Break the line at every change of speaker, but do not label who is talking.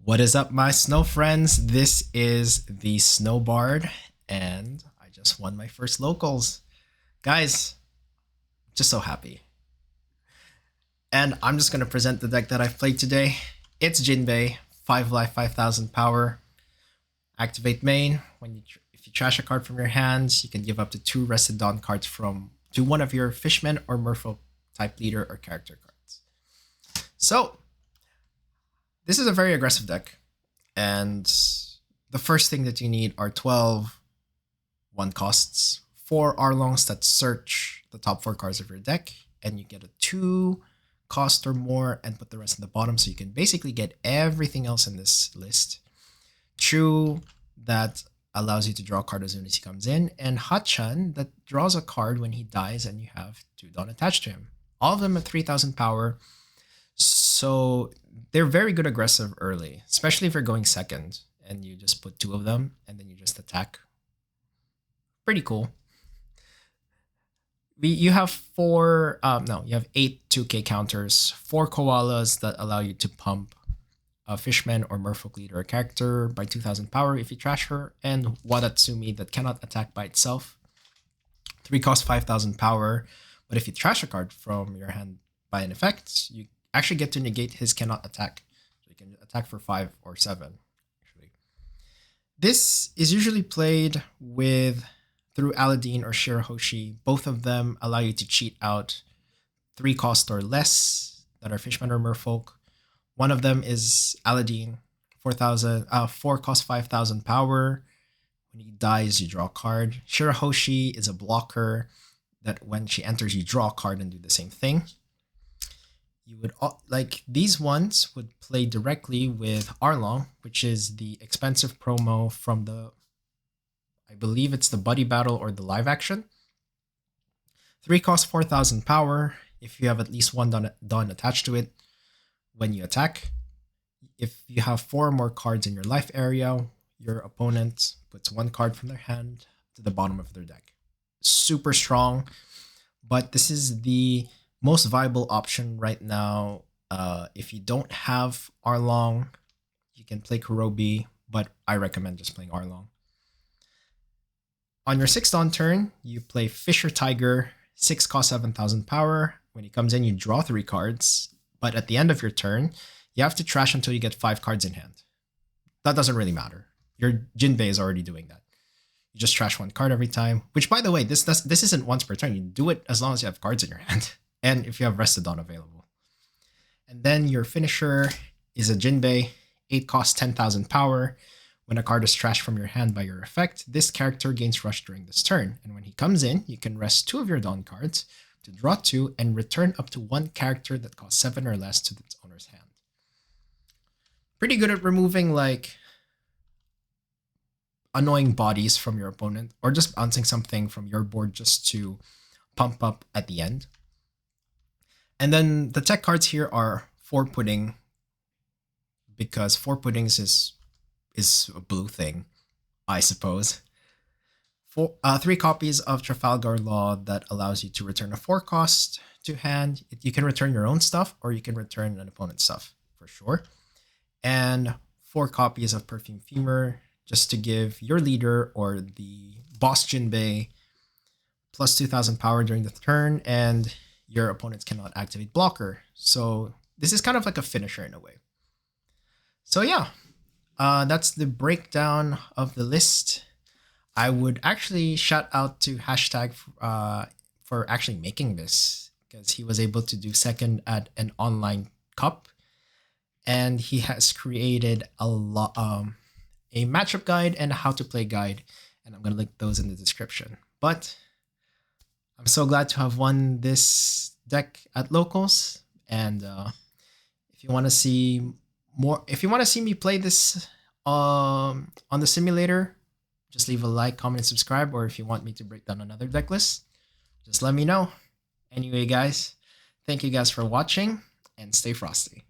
What is up, my snow friends? This is the Snowbard, and I just won my first locals. Guys, just so happy. And I'm just going to present the deck that I've played today. It's Jinbe, 5 life, 5000 power. Activate main. If you trash a card from your hands, you can give up to 2 Rested Dawn cards to one of your Fishman or Merfolk type leader or character cards. So, this is a very aggressive deck, and the first thing that you need are 12 1 costs, 4 Arlongs that search the top 4 cards of your deck, and you get a 2 cost or more and put the rest in the bottom, so you can basically get everything else in this list. True, that allows you to draw a card as soon as he comes in, and Hachan, that draws a card when he dies and you have 2 Dawn attached to him. All of them at 3000 power, so they're very good aggressive early, especially if you're going second and you just put 2 of them and then you just attack. Pretty cool. You have you have 8 2k counters, 4 koalas that allow you to pump a Fishman or Merfolk leader character by 2000 power if you trash her, and Wadatsumi that cannot attack by itself. 3 cost 5000 power, but if you trash a card from your hand by an effect, you actually get to negate his cannot attack. So you can attack for 5 or 7. Actually, this is usually played through Aladdin or Shirahoshi. Both of them allow you to cheat out 3 cost or less that are Fishman or Merfolk. One of them is Aladdin, 4 cost 5000 power. When he dies, you draw a card. Shirahoshi is a blocker that when she enters, you draw a card and do the same thing. You would these ones would play directly with Arlong, which is the expensive promo from I believe it's the Buddy Battle or the live action. 3 cost 4000 power. If you have at least 1 Dawn attached to it when you attack. If you have 4 or more cards in your life area, your opponent puts 1 card from their hand to the bottom of their deck. Super strong, but this is the most viable option right now. If you don't have Arlong, you can play Kurobi, but I recommend just playing Arlong. On your 6th Dawn turn, you play Fisher Tiger, 6 cost 7000 power. When he comes in, you draw 3 cards, but at the end of your turn, you have to trash until you get 5 cards in hand. That doesn't really matter. Your Jinbe is already doing that. You just trash 1 card every time, which, by the way, this isn't once per turn. You do it as long as you have cards in your hand, and if you have Rested Dawn available. And then your finisher is a Jinbe, 8 cost 10,000 power. When a card is trashed from your hand by your effect, this character gains rush during this turn, and when he comes in, you can rest 2 of your Dawn cards to draw 2 and return up to 1 character that costs 7 or less to its owner's hand. Pretty good at removing annoying bodies from your opponent, or just bouncing something from your board just to pump up at the end. And then the tech cards here are 4 pudding, because 4 puddings is a blue thing, I suppose. 3 copies of Trafalgar Law that allows you to return a 4 cost to hand. You can return your own stuff, or you can return an opponent's stuff, for sure. And 4 copies of Perfume Fumer, just to give your leader or the boss Jinbe plus 2000 power during the turn, and your opponents cannot activate blocker. So this is kind of like a finisher in a way. So yeah, that's the breakdown of the list. I would actually shout out to Hashtag for actually making this, because he was able to do second at an online cup, and he has created a matchup guide and a how to play guide, and I'm gonna link those in the description. But I'm so glad to have won this deck at locals, and if you want to see me play this on the simulator, just leave a like, comment, and subscribe. Or if you want me to break down another deck list, just let me know. Anyway, guys, thank you guys for watching, and stay frosty.